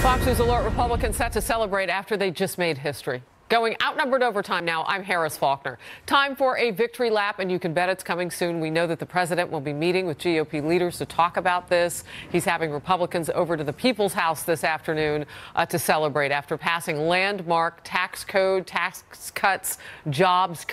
Fox News alert: Republicans set to celebrate after they just made history. Going outnumbered overtime now, I'm Harris Faulkner. Time for a victory lap, and you can bet it's coming soon. We know that the president will be meeting with GOP leaders to talk about this. He's having Republicans over to the People's House this afternoon to celebrate after passing landmark tax code, tax cuts, jobs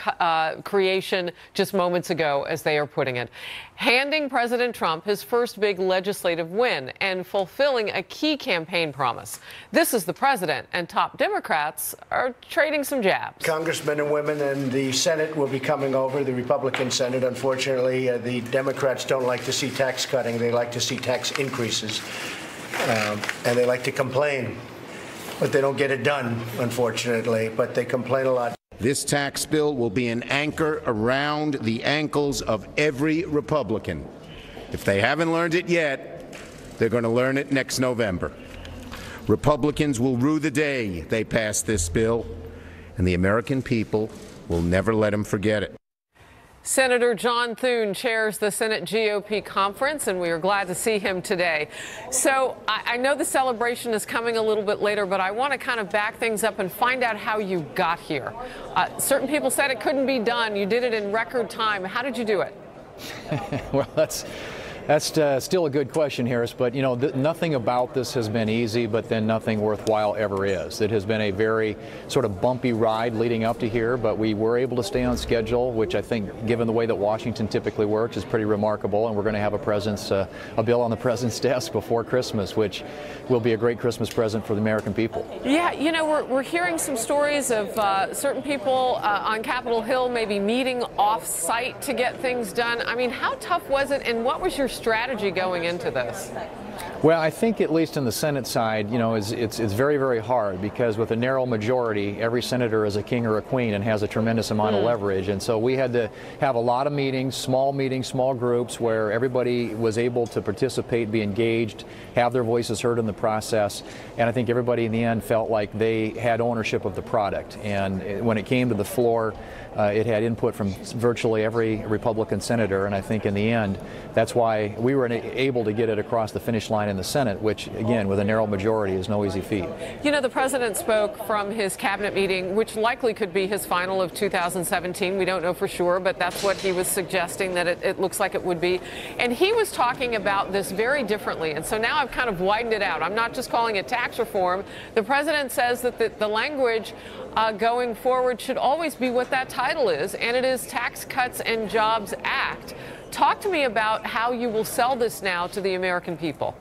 creation just moments ago, as they are putting it. Handing President Trump his first big legislative win and fulfilling a key campaign promise. This is the president, and top Democrats are trading some jabs. Congressmen and women in the Senate will be coming over, the Republican Senate. Unfortunately, the Democrats don't like to see tax cutting. They like to see tax increases, and they like to complain. But they don't get it done, unfortunately, but they complain a lot. This tax bill will be an anchor around the ankles of every Republican. If they haven't learned it yet, they're going to learn it next November. Republicans will rue the day they pass this bill, and the American people will never let them forget it. Senator John Thune chairs the Senate GOP conference, and we are glad to see him today. So I know the celebration is coming a little bit later, but I want to kind of back things up and find out how you got here. Certain people said it couldn't be done. You did it in record time. How did you do it? Well, that's still a good question, Harris, but, you know, nothing about this has been easy, but then nothing worthwhile ever is. It has been a very sort of bumpy ride leading up to here, but we were able to stay on schedule, which I think, given the way that Washington typically works, is pretty remarkable, and we're going to have a bill on the president's desk before Christmas, which will be a great Christmas present for the American people. Yeah, you know, we're hearing some stories of certain people on Capitol Hill maybe meeting off-site to get things done. I mean, how tough was it, and what was your strategy going into this? Well, I think at least in the Senate side, you know, it's very, very hard because with a narrow majority, every senator is a king or a queen and has a tremendous amount of leverage. And so we had to have a lot of meetings, small groups where everybody was able to participate, be engaged, have their voices heard in the process. And I think everybody in the end felt like they had ownership of the product. And when it came to the floor, it had input from virtually every Republican senator, and I think in the end, that's why we were able to get it across the finish line in the Senate, which, again, with a narrow majority is no easy feat. You know, the president spoke from his cabinet meeting, which likely could be his final of 2017. We don't know for sure, but that's what he was suggesting, that it looks like it would be. And he was talking about this very differently, and so now I've kind of widened it out. I'm not just calling it tax reform. The president says that the language going forward should always be what that title is, and it is Tax Cuts and Jobs Act. Talk to me about how you will sell this now to the American people.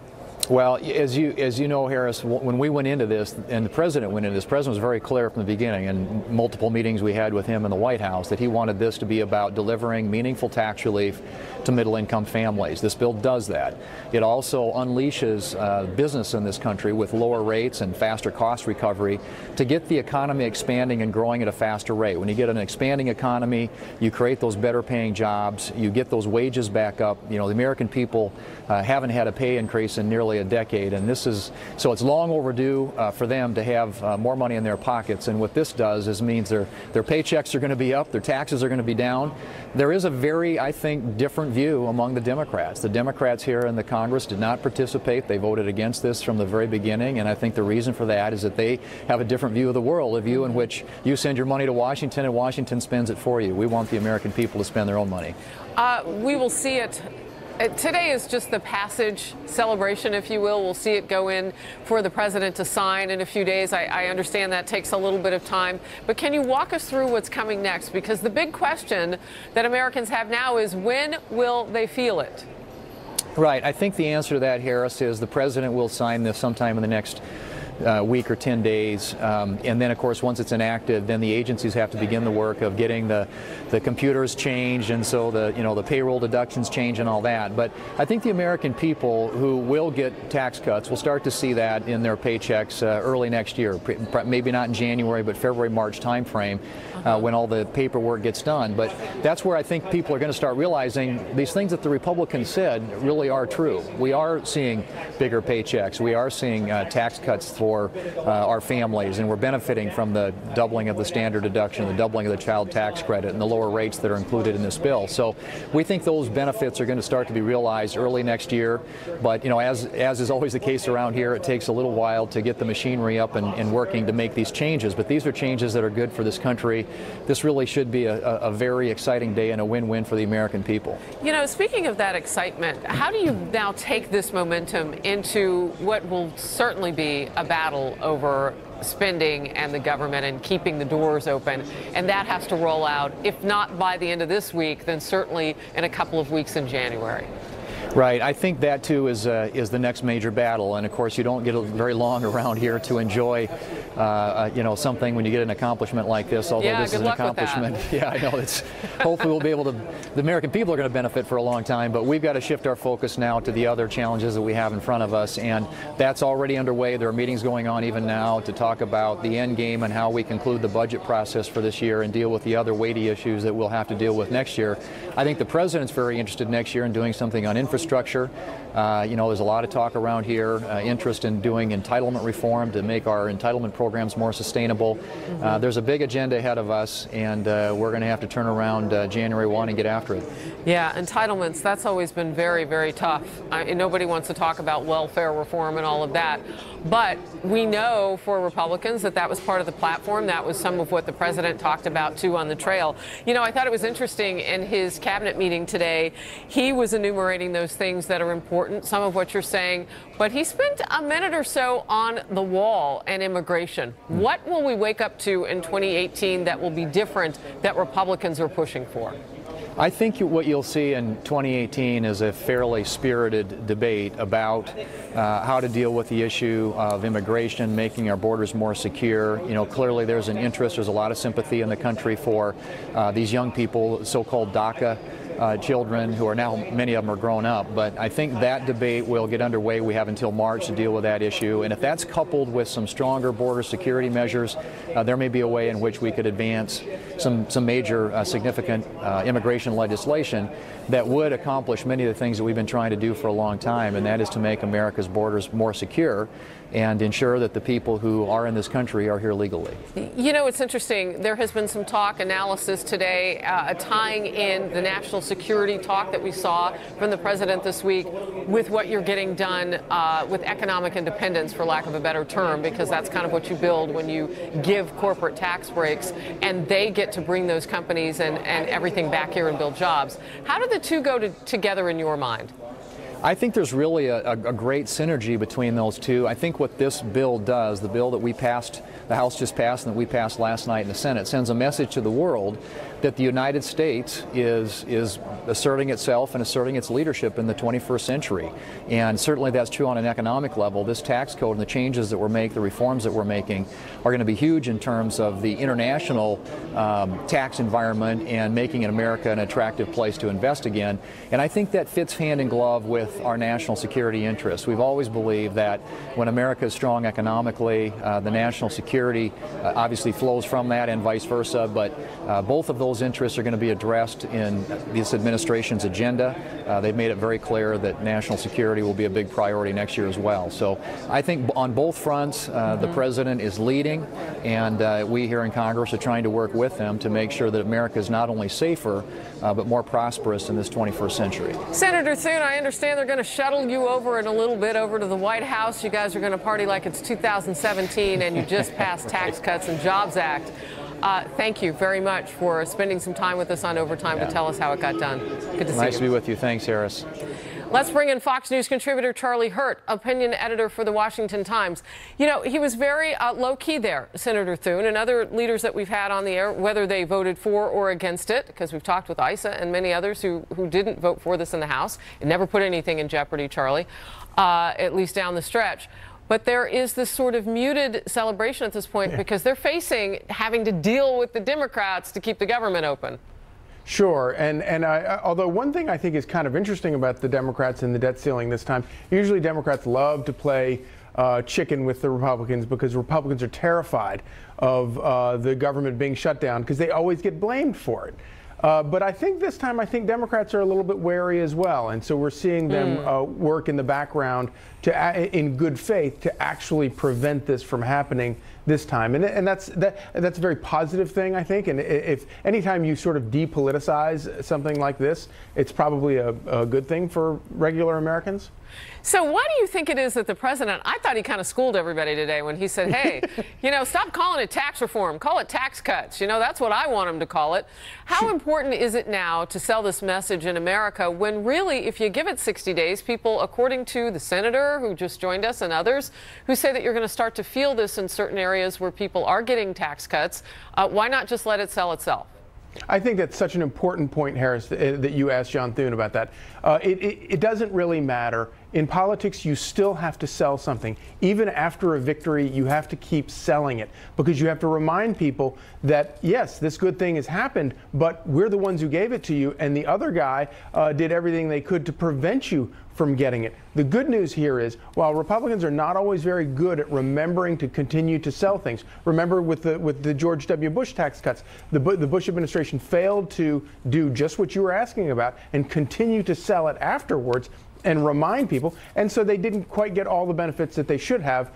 Well, as you know, Harris, when we went into this, and the president went into this, the president was very clear from the beginning, and multiple meetings we had with him in the White House, that he wanted this to be about delivering meaningful tax relief to middle-income families. This bill does that. It also unleashes business in this country with lower rates and faster cost recovery to get the economy expanding and growing at a faster rate. When you get an expanding economy, you create those better-paying jobs, you get those wages back up. You know, the American people haven't had a pay increase in nearly a decade, and so it's long overdue for them to have more money in their pockets. And what this does is means their paychecks are going to be up, their taxes are going to be down. There is a very, I think, different view among the Democrats. The Democrats here in the Congress did not participate. They voted against this from the very beginning, and I think the reason for that is that they have a different view of the world, a view in which you send your money to Washington and Washington spends it for you. We want the American people to spend their own money. We will see it. Today is just the passage celebration, if you will. We'll see it go in for the president to sign in a few days. I understand that takes a little bit of time. But can you walk us through what's coming next? Because the big question that Americans have now is, when will they feel it? Right. I think the answer to that, Harris, is the president will sign this sometime in the next week or 10 days. And then, of course, once it's enacted, then the agencies have to begin the work of getting the computers changed, and so the payroll deductions change and all that. But I think the American people who will get tax cuts will start to see that in their paychecks early next year, maybe not in January, but February, March timeframe, when all the paperwork gets done. But that's where I think people are going to start realizing these things that the Republicans said really are true. We are seeing bigger paychecks. We are seeing tax cuts for for our families, and we're benefiting from the doubling of the standard deduction, the doubling of the child tax credit, and the lower rates that are included in this bill. So we think those benefits are going to start to be realized early next year. But, you know, as is always the case around here, it takes a little while to get the machinery up and working to make these changes. But these are changes that are good for this country. This really should be a very exciting day and a win-win for the American people. You know, speaking of that excitement, how do you now take this momentum into what will certainly be a battle over spending and the government and keeping the doors open? And that has to roll out, if not by the end of this week, then certainly in a couple of weeks in January. Right. I think that, too, is the next major battle. And, of course, you don't get very long around here to enjoy, you know, something when you get an accomplishment like this, although this is an accomplishment. Yeah, I know. Hopefully we'll be able to, the American people are going to benefit for a long time, but we've got to shift our focus now to the other challenges that we have in front of us. And that's already underway. There are meetings going on even now to talk about the end game and how we conclude the budget process for this year and deal with the other weighty issues that we'll have to deal with next year. I think the president's very interested next year in doing something on infrastructure. You know, there's a lot of talk around here, interest in doing entitlement reform to make our entitlement programs more sustainable. There's a big agenda ahead of us, and we're going to have to turn around January 1 and get after it. Yeah, entitlements, that's always been very, very tough. Nobody wants to talk about welfare reform and all of that. But we know for Republicans that was part of the platform. That was some of what the president talked about, too, on the trail. You know, I thought it was interesting in his cabinet meeting today, he was enumerating those things that are important, some of what you're saying, but he spent a minute or so on the wall and immigration. What will we wake up to in 2018 that will be different that Republicans are pushing for? I think what you'll see in 2018 is a fairly spirited debate about how to deal with the issue of immigration, making our borders more secure. You know, clearly there's an interest, there's a lot of sympathy in the country for these young people, so-called DACA children, who are now, many of them are grown up. But I think that debate will get underway. We have until March to deal with that issue. And if that's coupled with some stronger border security measures, there may be a way in which we could advance some major significant immigration legislation that would accomplish many of the things that we've been trying to do for a long time, and that is to make America's borders more secure and ensure that the people who are in this country are here legally. You know, it's interesting. There has been some talk, analysis today, tying in the national security talk that we saw from the president this week with what you're getting done with economic independence, for lack of a better term, because that's kind of what you build when you give corporate tax breaks and they get to bring those companies and everything back here and build jobs. How do the two go together in your mind? I think there's really a great synergy between those two. I think what this bill does, the bill that we passed, the House just passed and that we passed last night in the Senate, sends a message to the world that the United States is asserting itself and asserting its leadership in the 21st century. And certainly that's true on an economic level. This tax code and the changes that we're making, the reforms that we're making, are going to be huge in terms of the international tax environment and making America an attractive place to invest again. And I think that fits hand in glove with our national security interests. We've always believed that when America is strong economically, the national security obviously flows from that and vice versa, but both of those interests are going to be addressed in this administration's agenda. They've made it very clear that national security will be a big priority next year as well. So I think on both fronts, the president is leading, and we here in Congress are trying to work with them to make sure that America is not only safer, but more prosperous in this 21st century. Senator Thune, I understand they're going to shuttle you over in a little bit over to the White House. You guys are going to party like it's 2017 and you just passed Tax Cuts and Jobs Act. Thank you very much for spending some time with us on Overtime to tell us how it got done. Good to see you. Nice to be with you. Thanks, Harris. Let's bring in Fox News contributor Charlie Hurt, opinion editor for the Washington Times. You know, he was very low-key there, Senator Thune, and other leaders that we've had on the air, whether they voted for or against it, because we've talked with Issa and many others who didn't vote for this in the House. It never put anything in jeopardy, Charlie, at least down the stretch. But there is this sort of muted celebration at this point because they're facing having to deal with the Democrats to keep the government open. Sure, and although one thing I think is kind of interesting about the Democrats and the debt ceiling this time, usually Democrats love to play chicken with the Republicans because Republicans are terrified of the government being shut down because they always get blamed for it. But I think this time, I think Democrats are a little bit wary as well. And so we're seeing them work in the background in good faith, to actually prevent this from happening this time. And that's a very positive thing, I think. And if anytime you sort of depoliticize something like this, it's probably a good thing for regular Americans. So why do you think it is that the president, I thought he kind of schooled everybody today when he said, hey, stop calling it tax reform, call it tax cuts. That's what I want him to call it. How important is it now to sell this message in America when really, if you give it 60 days, people, according to the senator who just joined us and others who say that you're going to start to feel this in certain areas where people are getting tax cuts, why not just let it sell itself? I think that's such an important point, Harris, that you asked John Thune about that. It doesn't really matter. In politics, you still have to sell something. Even after a victory, you have to keep selling it, because you have to remind people that, yes, this good thing has happened, but we're the ones who gave it to you, and the other guy did everything they could to prevent you from getting it. The good news here is, while Republicans are not always very good at remembering to continue to sell things, remember with the George W. Bush tax cuts, the Bush administration failed to do just what you were asking about and continue to sell it afterwards and remind people, and so they didn't quite get all the benefits that they should have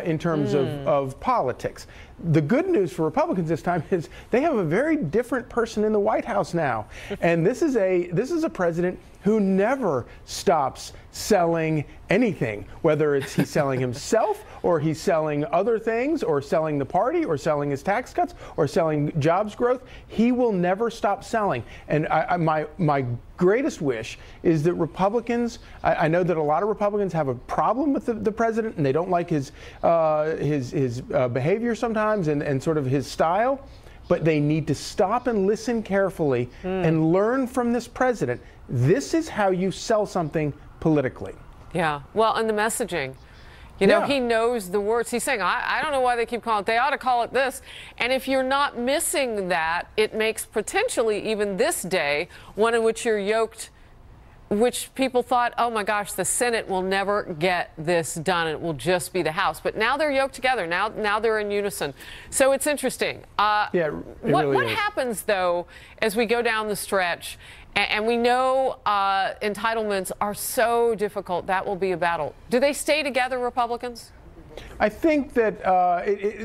in terms of politics. The good news for Republicans this time is they have a very different person in the White House now, and this is a president who never stops selling anything, whether it's he's selling himself or he's selling other things or selling the party or selling his tax cuts or selling jobs growth. He will never stop selling. And my greatest wish is that Republicans, I know that a lot of Republicans have a problem with the president and they don't like his behavior sometimes and sort of his style, but they need to stop and listen carefully and learn from this president. This is how you sell something politically. Yeah, well, and the messaging. He knows the words. He's saying, I don't know why they keep calling it. They ought to call it this. And if you're not missing that, it makes potentially even this day one in which you're yoked, which people thought, oh my gosh, the Senate will never get this done. It will just be the House. But now they're yoked together. Now they're in unison. So it's interesting. What happens, though, as we go down the stretch? And we know entitlements are so difficult. That will be a battle. Do they stay together, Republicans? I think that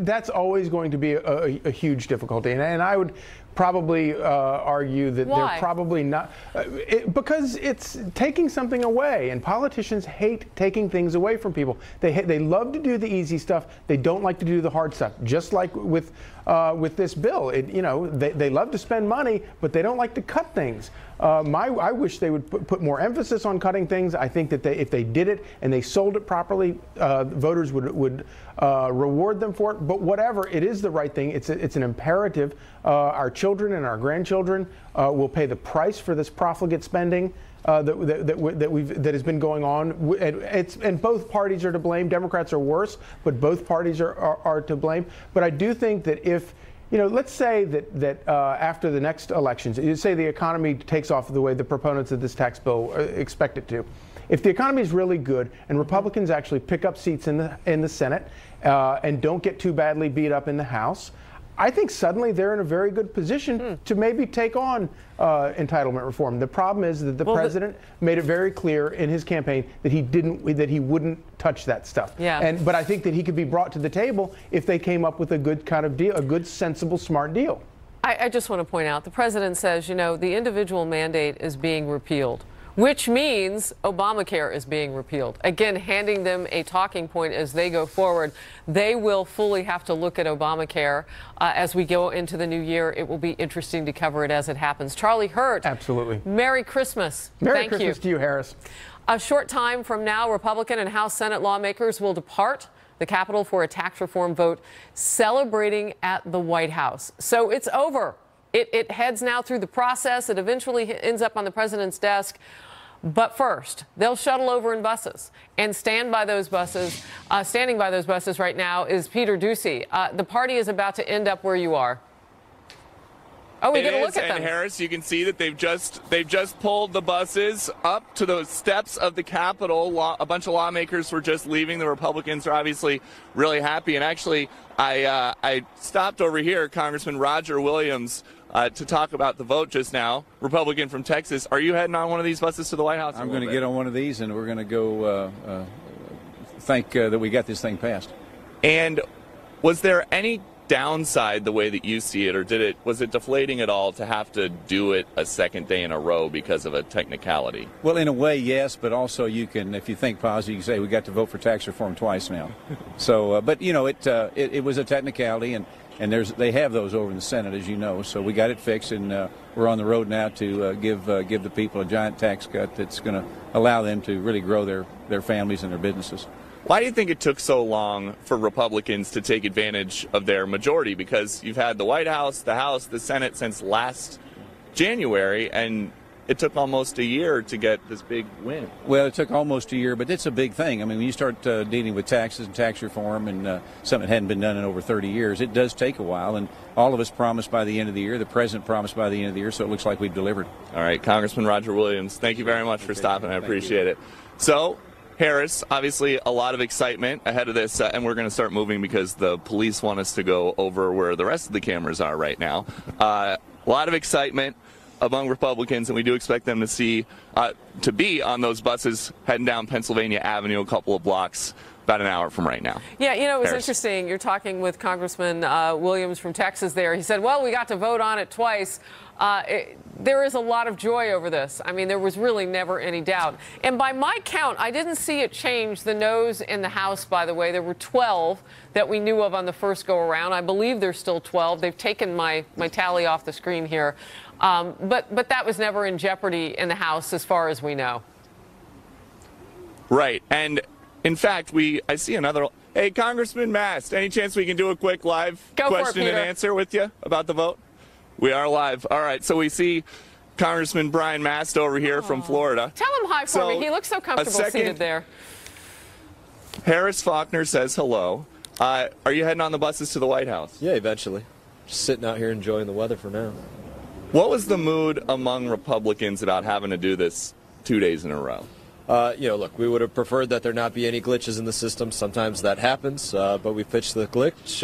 that's always going to be a huge difficulty. And I would probably argue that Why? they're probably not, because it's taking something away, and politicians hate taking things away from people. They love to do the easy stuff. They don't like to do the hard stuff. Just like with this bill, they love to spend money, but they don't like to cut things. I wish they would put more emphasis on cutting things. I think that if they did it and they sold it properly, voters would reward them for it. But whatever, it is the right thing. It's an imperative. Our children and our grandchildren will pay the price for this profligate spending that has been going on. And both parties are to blame. Democrats are worse, but both parties are to blame. But I do think that if let's say that after the next elections, you say the economy takes off the way the proponents of this tax bill expect it to. If the economy is really good and Republicans actually pick up seats in the Senate and don't get too badly beat up in the House, I think suddenly they're in a very good position to maybe take on entitlement reform. The problem is that the president made it very clear in his campaign that he wouldn't touch that stuff. Yeah. But I think that he could be brought to the table if they came up with a good kind of deal, a good, sensible, smart deal. I just want to point out, the president says, the individual mandate is being repealed, which means Obamacare is being repealed. Again, handing them a talking point as they go forward. They will fully have to look at Obamacare as we go into the new year. It will be interesting to cover it as it happens. Charlie Hurt. Absolutely. Merry Christmas. Merry Christmas to you, Harris. A short time from now, Republican and House Senate lawmakers will depart the Capitol for a tax reform vote, celebrating at the White House. So it's over. It heads now through the process. It eventually ends up on the president's desk. But first, they'll shuttle over in buses and stand by those buses. Standing by those buses right now is Peter Ducey. The party is about to end up where you are. Oh, we get a look at them. And Harris, you can see that they've just pulled the buses up to the steps of the Capitol. A bunch of lawmakers were just leaving. The Republicans are obviously really happy. And actually, I stopped over here, Congressman Roger Williams, to talk about the vote just now, Republican from Texas. Are you heading on one of these buses to the White House? I'm going to get on one of these, and we're going to go thank that we got this thing passed. And was there any downside the way that you see it, or was it deflating at all to have to do it a second day in a row because of a technicality? Well, in a way, yes, but also you can, if you think positive, you can say we got to vote for tax reform twice now. So, but you know, it was a technicality, and they have those over in the Senate, as you know. So we got it fixed, and we're on the road now to give the people a giant tax cut that's going to allow them to really grow their families and their businesses. Why do you think it took so long for Republicans to take advantage of their majority? Because you've had the White House, the Senate since last January, and it took almost a year to get this big win. Well, it took almost a year, but it's a big thing. I mean, when you start dealing with taxes and tax reform and something that hadn't been done in over 30 years, it does take a while. And all of us promised by the end of the year. The president promised by the end of the year, so it looks like we've delivered. All right, Congressman Roger Williams, thank you very much for stopping. I appreciate it. So, Harris, obviously a lot of excitement ahead of this, and we're going to start moving because the police want us to go over where the rest of the cameras are right now. A lot of excitement among Republicans, and we do expect them to be on those buses heading down Pennsylvania Avenue a couple of blocks about an hour from right now. Yeah, you know, it was Harris. interesting. You're talking with Congressman Williams from Texas there. He said, well, we got to vote on it twice. There is a lot of joy over this. I mean, there was really never any doubt. And by my count, I didn't see it change the noes in the House, by the way. There were 12 that we knew of on the first go-around. I believe there's still 12. They've taken my tally off the screen here. But that was never in jeopardy in the House as far as we know. Right. And in fact, I see another. Hey, Congressman Mast, any chance we can do a quick live question and answer with you about the vote? We are live. All right. So we see Congressman Brian Mast over here from Florida. Tell him hi for me. He looks so comfortable seated there. Harris Faulkner says hello. Are you heading on the buses to the White House? Yeah, eventually. Just sitting out here enjoying the weather for now. What was the mood among Republicans about having to do this 2 days in a row? Look, we would have preferred that there not be any glitches in the system. Sometimes that happens, but we fixed the glitch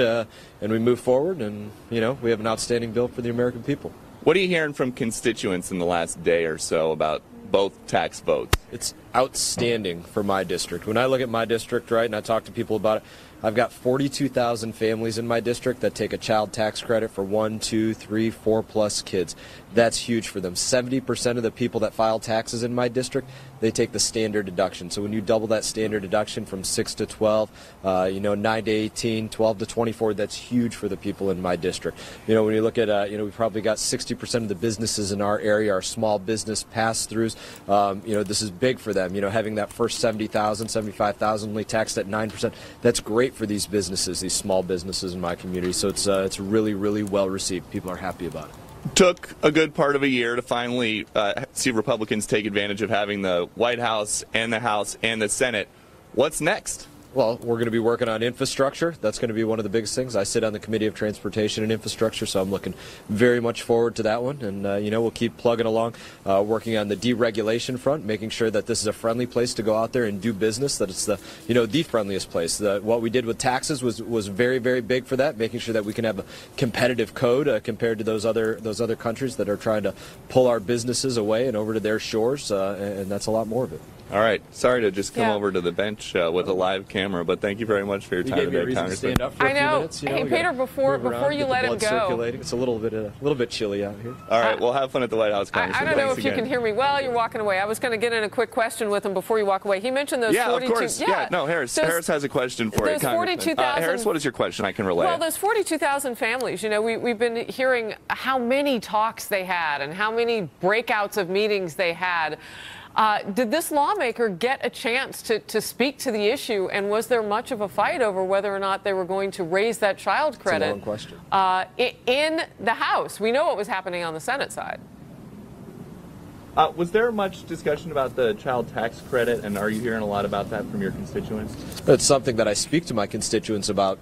and we move forward, and, we have an outstanding bill for the American people. What are you hearing from constituents in the last day or so about both tax votes? It's outstanding for my district. When I look at my district, right, and I talk to people about it, I've got 42,000 families in my district that take a child tax credit for 1, 2, 3, 4+ kids. That's huge for them. 70% of the people that file taxes in my district, they take the standard deduction. So when you double that standard deduction from 6 to 12, 9 to 18, 12 to 24, that's huge for the people in my district. When you look at, we probably got 60% of the businesses in our area are small business pass-throughs. This is big for them. Having that first 70,000, 75,000 only taxed at 9%, that's great for these businesses, these small businesses in my community. So it's really, really well received. People are happy about it. Took a good part of a year to finally see Republicans take advantage of having the White House and the House and the Senate. What's next? Well, we're going to be working on infrastructure. That's going to be one of the biggest things. I sit on the Committee of Transportation and Infrastructure, so I'm looking very much forward to that one. And, we'll keep plugging along, working on the deregulation front, making sure that this is a friendly place to go out there and do business, that it's the friendliest place. What we did with taxes was very, very big for that, making sure that we can have a competitive code compared to those other countries that are trying to pull our businesses away and over to their shores, and that's a lot more of it. All right. Sorry to just come over to the bench with a live camera, but thank you very much for your time today, Congressman. Stand up for a few minutes, Hey, Peter, before you let him go. Circulating. It's a little bit chilly out here. All right. Well, have fun at the White House, Congressman. I don't know if you can hear me well. You're walking away. I was going to get in a quick question with him before you walk away. He mentioned those 42. Of course. Yeah. No, Harris has a question for you, Congressman. 42,000. Harris, what is your question? I can relay. Well, those 42,000 families. We've been hearing how many talks they had and how many breakouts of meetings they had. Did this lawmaker get a chance to speak to the issue, and was there much of a fight over whether or not they were going to raise that child credit? That's a long question. In the House? We know what was happening on the Senate side. Was there much discussion about the child tax credit, and are you hearing a lot about that from your constituents? It's something that I speak to my constituents about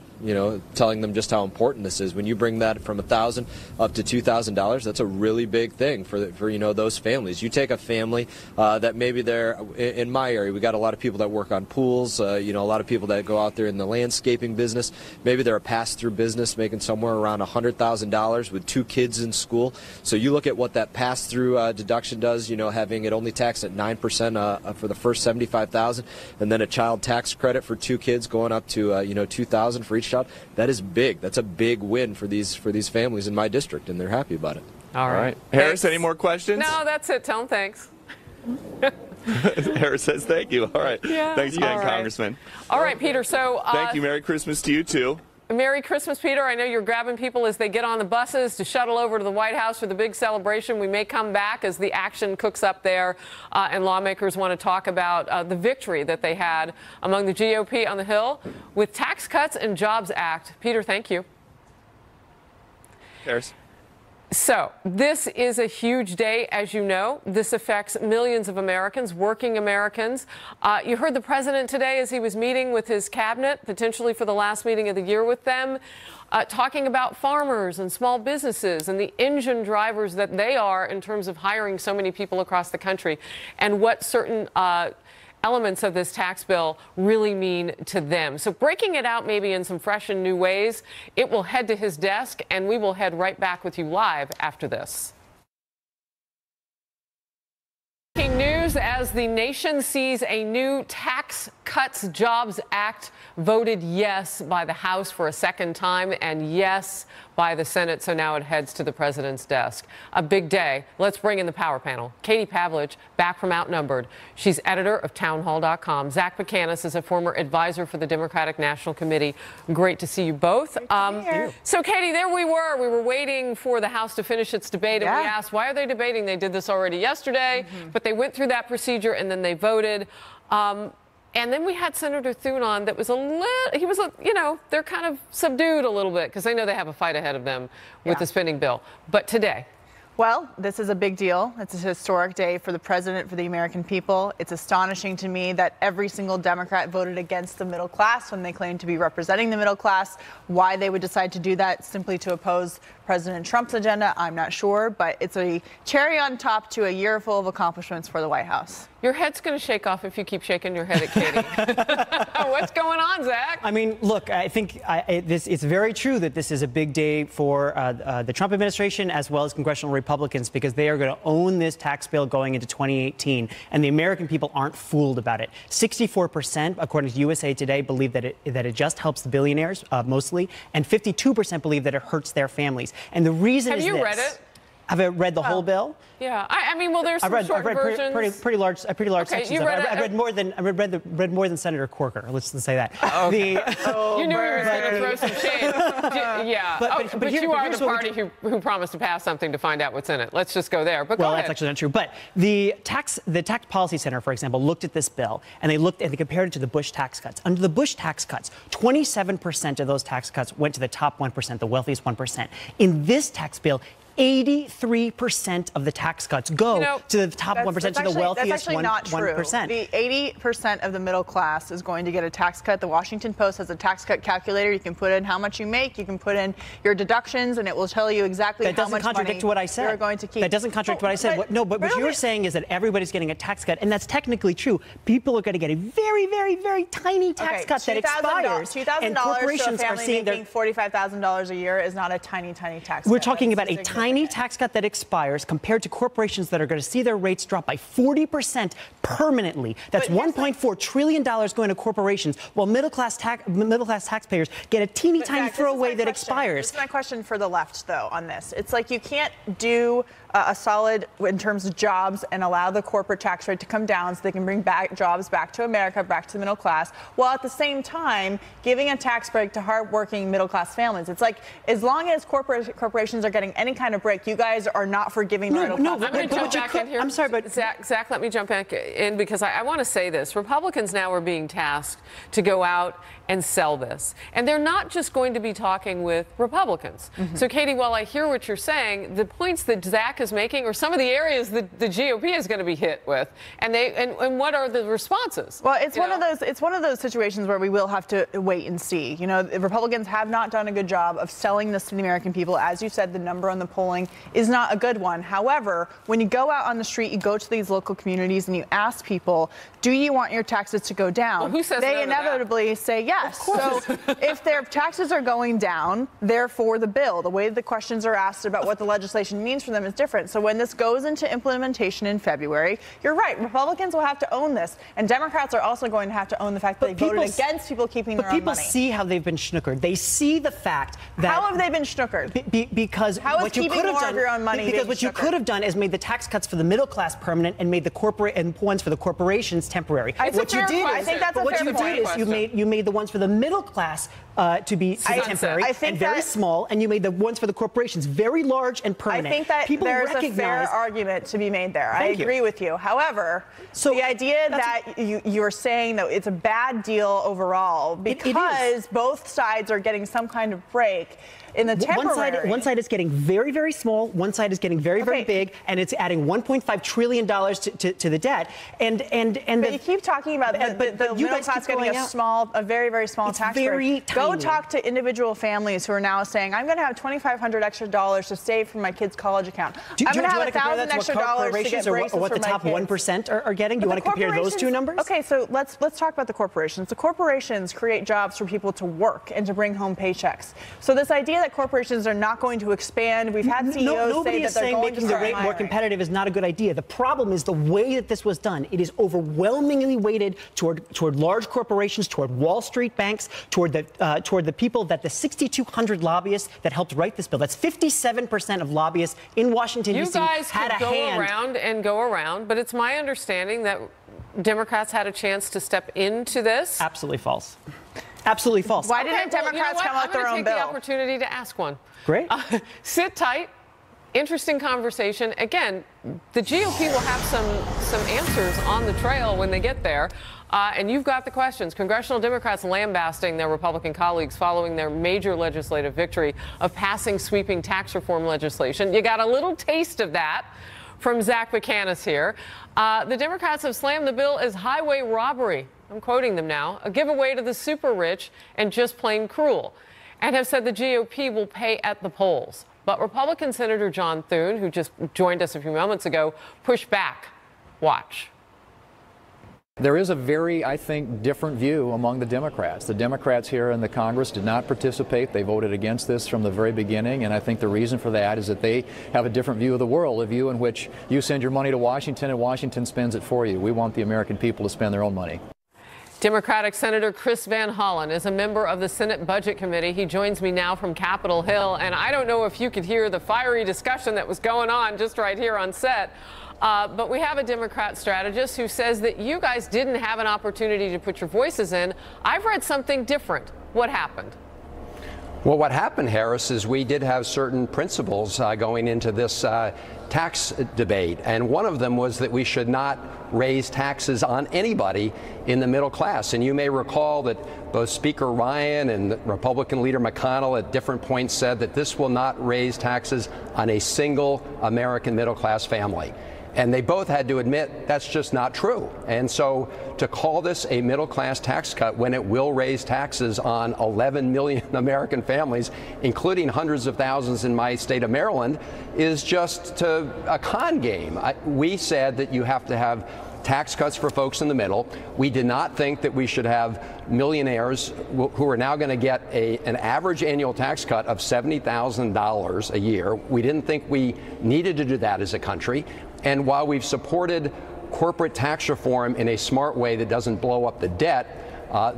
telling them just how important this is. When you bring that from $1,000 up to $2,000, that's a really big thing for those families. You take a family that maybe they're in my area. We got a lot of people that work on pools. A lot of people that go out there in the landscaping business. Maybe they're a pass-through business making somewhere around $100,000 with 2 kids in school. So you look at what that pass-through deduction does. Having it only taxed at 9% for the first $75,000, and then a child tax credit for 2 kids going up to $2,000 for each child. That is big. That's a big win for these families in my district, and they're happy about it. All right. Harris, any more questions? No, that's it. Tell them thanks. Harris says thank you. All right. Yeah. Thanks again, All right. Congressman. All right, Peter. So thank you. Merry Christmas to you, too. Merry Christmas, Peter. I know you're grabbing people as they get on the buses to shuttle over to the White House for the big celebration. We may come back as the action cooks up there, and lawmakers want to talk about the victory that they had among the GOP on the Hill with Tax Cuts and Jobs Act. Peter, thank you. Harris. So this is a huge day, as you know. This affects millions of Americans, working Americans. You heard the president today as he was meeting with his cabinet, potentially for the last meeting of the year with them, talking about farmers and small businesses and the engine drivers that they are in terms of hiring so many people across the country, and what certain elements of this tax bill really mean to them. So breaking it out maybe in some fresh and new ways, it will head to his desk, and we will head right back with you live after this. Breaking news as the nation sees a new Tax Cuts Jobs Act voted yes by the House for a second time and yes by the Senate. So now it heads to the president's desk. A big day. Let's bring in the power panel. Katie Pavlich, back from Outnumbered. She's editor of townhall.com. Zach McCannis is a former advisor for the Democratic National Committee. Great to see you both. So, Katie, there we were. We were waiting for the House to finish its debate, and we asked, why are they debating? They did this already yesterday, but they went through that procedure and then they voted. And then we had Senator Thune on that was they're kind of subdued a little bit because they know they have a fight ahead of them with the spending bill. But today. Well, this is a big deal. It's a historic day for the president, for the American people. It's astonishing to me that every single Democrat voted against the middle class when they claim to be representing the middle class. Why they would decide to do that simply to oppose President Trump's agenda, I'm not sure, but it's a cherry on top to a year full of accomplishments for the White House. Your head's going to shake off if you keep shaking your head at Katie. What's going on, Zach? I mean, look, I think it's very true that this is a big day for the Trump administration as well as congressional Republicans, because they are going to own this tax bill going into 2018, and the American people aren't fooled about it. 64%, according to USA Today, believe that it just helps the billionaires mostly, and 52% believe that it hurts their families. And the reason is this. Have you read it? Have I read the whole bill? Yeah, I mean, well, there's some short versions. Pretty large sections. You read I read more than Senator Corker. Let's say that. Okay. You knew he was going to throw some shade. Yeah, but you are the party who promised to pass something to find out what's in it. Let's just go there. But well, that's actually not true. But the Tax Policy Center, for example, looked at this bill and they compared it to the Bush tax cuts. Under the Bush tax cuts, 27% of those tax cuts went to the top 1%, the wealthiest 1%. In this tax bill, 83% of the tax cuts go to the top 1%, to the wealthiest 1%. That's actually not true. The 80% of the middle class is going to get a tax cut. The Washington Post has a tax cut calculator. You can put in how much you make. You can put in your deductions, and it will tell you exactly how much money you're going to keep. That doesn't contradict what I said. What you're saying is that everybody's getting a tax cut, and that's technically true. People are going to get a very, very, very tiny tax cut that expires. $2,000 to a family making $45,000 a year is not a tiny, tiny tax cut. We're talking about a tiny tax cut that expires compared to corporations that are going to see their rates drop by 40% permanently. That's $1.4 trillion going to corporations, while middle class taxpayers get a teeny tiny throwaway that expires. This is my question for the left, though, on this. It's like you can't do a solid in terms of jobs and allow the corporate tax rate to come down so they can bring jobs back to America, back to the middle class, while at the same time giving a tax break to hardworking middle class families. It's like, as long as corporations are getting any kind of break, you guys are not forgiving the middle class. I'm going to jump back in here. I'm sorry, but Zach, let me jump back in because I want to say this. Republicans now are being tasked to go out and sell this. And they're not just going to be talking with Republicans. So, Katie, while I hear what you're saying, the points that Zach is making, or some of the areas that the GOP is going to be hit with? And what are the responses? Well, it's one of those situations where we will have to wait and see. You know, the Republicans have not done a good job of selling this to the American people. As you said, the number on the polling is not a good one. However, when you go out on the street, you go to these local communities and you ask people, do you want your taxes to go down? Well, who says they no to inevitably say yes. So if their taxes are going down, they're for the bill. The way the questions are asked about what the legislation means for them is different. So when this goes into implementation in February, you're right. Republicans will have to own this. And Democrats are also going to have to own the fact that they voted against people keeping their own money. But people see how they've been schnookered. They see the fact that... How have they been schnookered? Because how what you could have done, your own money because what you could have done is made the tax cuts for the middle class permanent and made the corporate and ones for the corporations temporary. I think that's a fair point. You made the ones for the middle class to be temporary and very small, and you made the ones for the corporations very large and permanent. I think that there's a fair argument to be made there. I agree with you. However, the idea that you're saying that it's a bad deal overall because both sides are getting some kind of break in the temporary. One side is getting very, very small. One side is getting very, very big, and it's adding $1.5 trillion to the debt. But you keep talking about the middle class getting a very, very small tax break. Go talk to individual families who are now saying, I'm going to have $2,500 extra to save for my kid's college account. I'm going to have $1,000 extra to get braces or what for the top 1% are getting. Do you want to compare those two numbers? Okay, so let's talk about the corporations. The corporations create jobs for people to work and to bring home paychecks. So this idea that corporations are not going to expand, we've had CEOs say that they're going to making the rate more competitive is not a good idea. The problem is the way that this was done. It is overwhelmingly weighted toward large corporations, toward Wall Street banks, toward the people that the 6,200 lobbyists that helped write this bill. That's 57% of lobbyists in Washington, D.C. had a hand. You guys can go around, but it's my understanding that Democrats had a chance to step into this. Absolutely false. Absolutely false. Why didn't Democrats come out their own bill? I'm going to take the opportunity to ask one. Great. Sit tight. Interesting conversation. Again, the GOP will have some answers on the trail when they get there. And you've got the questions. Congressional Democrats lambasting their Republican colleagues following their major legislative victory of passing sweeping tax reform legislation. You got a little taste of that from Zach McCannis here. The Democrats have slammed the bill as highway robbery. I'm quoting them now, a giveaway to the super rich and just plain cruel, and have said the GOP will pay at the polls. But Republican Senator John Thune, who just joined us a few moments ago, pushed back. Watch. There is a very, I think, different view among the Democrats. The Democrats here in the Congress did not participate. They voted against this from the very beginning, and I think the reason for that is that they have a different view of the world, a view in which you send your money to Washington and Washington spends it for you. We want the American people to spend their own money. Democratic Senator Chris Van Hollen is a member of the Senate Budget Committee. He joins me now from Capitol Hill, and I don't know if you could hear the fiery discussion that was going on just right here on set. But we have a Democrat strategist who says that you guys didn't have an opportunity to put your voices in. I've read something different. What happened? Well, what happened, Harris, is we did have certain principles going into this tax debate. And one of them was that we should not raise taxes on anybody in the middle class. And you may recall that both Speaker Ryan and Republican leader McConnell at different points said that this will not raise taxes on a single American middle class family. And they both had to admit that's just not true. And so to call this a middle class tax cut when it will raise taxes on 11 million American families, including hundreds of thousands in my state of Maryland, is just a con game. We said that you have to have tax cuts for folks in the middle. We did not think that we should have millionaires who are now going to get an average annual tax cut of $70,000 a year. We didn't think we needed to do that as a country. And while we've supported corporate tax reform in a smart way that doesn't blow up the debt,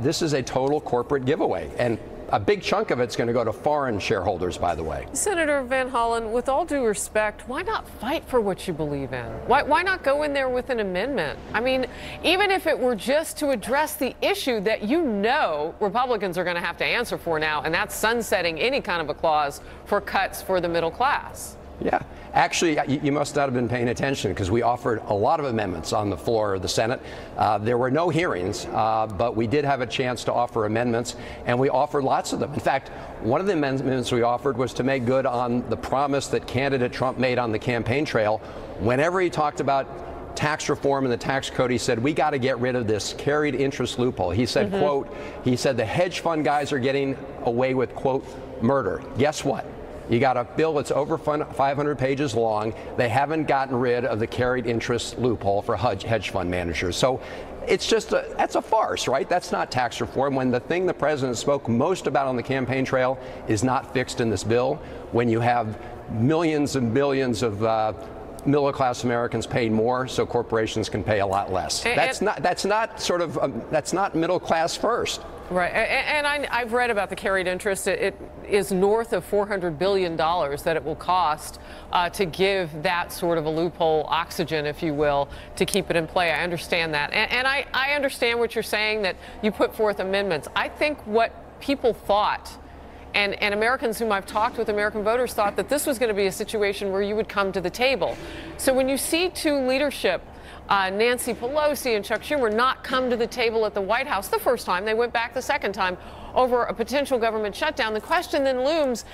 this is a total corporate giveaway. And a big chunk of it's going to go to foreign shareholders, by the way. Senator Van Hollen, with all due respect, why not fight for what you believe in? Why not go in there with an amendment? I mean, even if it were just to address the issue that you know Republicans are going to have to answer for now, and that's sunsetting any kind of a clause for cuts for the middle class. Yeah. Actually, you must not have been paying attention because we offered a lot of amendments on the floor of the Senate. There were no hearings, but we did have a chance to offer amendments, and we offered lots of them. In fact, one of the amendments we offered was to make good on the promise that candidate Trump made on the campaign trail. Whenever he talked about tax reform and the tax code, he said, we got to get rid of this carried interest loophole. He said, quote, he said the hedge fund guys are getting away with, quote, murder. Guess what? You got a bill that's over 500 pages long. They haven't gotten rid of the carried interest loophole for hedge fund managers. So it's just that's a farce, right? That's not tax reform. When the thing the president spoke most about on the campaign trail is not fixed in this bill, when you have millions and billions of middle-class Americans paying more so corporations can pay a lot less. That's not middle class first. Right, and I've read about the carried interest. It is north of $400 billion that it will cost to give that sort of a loophole oxygen, if you will, to keep it in play. I understand that. And I understand what you're saying, that you put forth amendments. I think what people thought, and Americans whom I've talked with, American voters, thought that this was going to be a situation where you would come to the table. So when you see two leadership, Nancy Pelosi and Chuck Schumer, not come to the table at the White House the first time, they went back the second time over a potential government shutdown, the question then looms,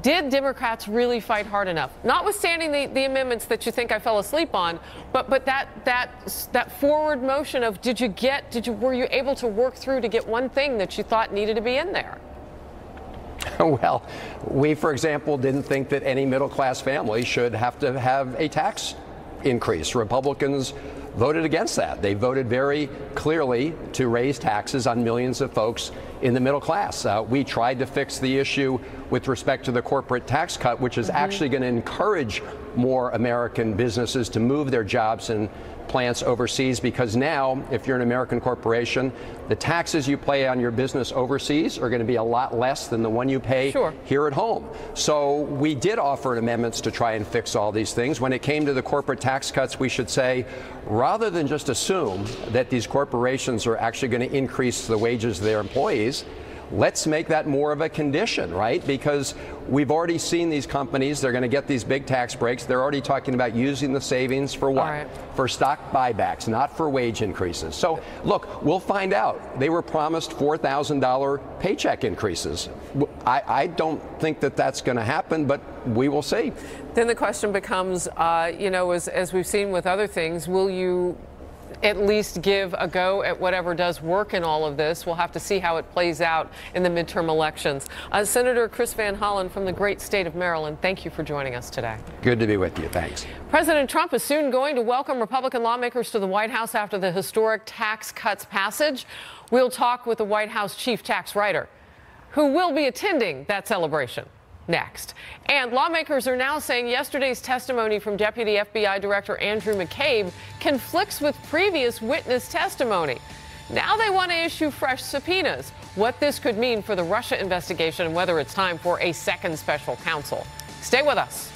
did Democrats really fight hard enough? Notwithstanding the amendments that you think I fell asleep on, but that forward motion of were you able to work through to get one thing that you thought needed to be in there? Well, we, for example, didn't think that any middle-class family should have to have a tax increase. Republicans voted against that. They voted very clearly to raise taxes on millions of folks in the middle class. We tried to fix the issue with respect to the corporate tax cut, which is actually going to encourage more American businesses to move their jobs and plants overseas, because now, if you're an American corporation, the taxes you pay on your business overseas are going to be a lot less than the one you pay here at home. So we did offer amendments to try and fix all these things. When it came to the corporate tax cuts, we should say, rather than just assume that these corporations are actually going to increase the wages of their employees, let's make that more of a condition, right? Because we've already seen these companies, they're going to get these big tax breaks. They're already talking about using the savings for what? Right. For stock buybacks, not for wage increases. So, look, we'll find out. They were promised $4,000 paycheck increases. I don't think that that's going to happen, but we will see. Then the question becomes, as we've seen with other things, will you at least give a go at whatever does work in all of this? We'll have to see how it plays out in the midterm elections. Senator Chris Van Hollen from the great state of Maryland, thank you for joining us today. Good to be with you. Thanks. President Trump is soon going to welcome Republican lawmakers to the White House after the historic tax cuts passage. We'll talk with the White House chief tax writer, who will be attending that celebration next. And lawmakers are now saying yesterday's testimony from Deputy FBI Director Andrew McCabe conflicts with previous witness testimony. Now they want to issue fresh subpoenas. What this could mean for the Russia investigation and whether it's time for a second special counsel. Stay with us.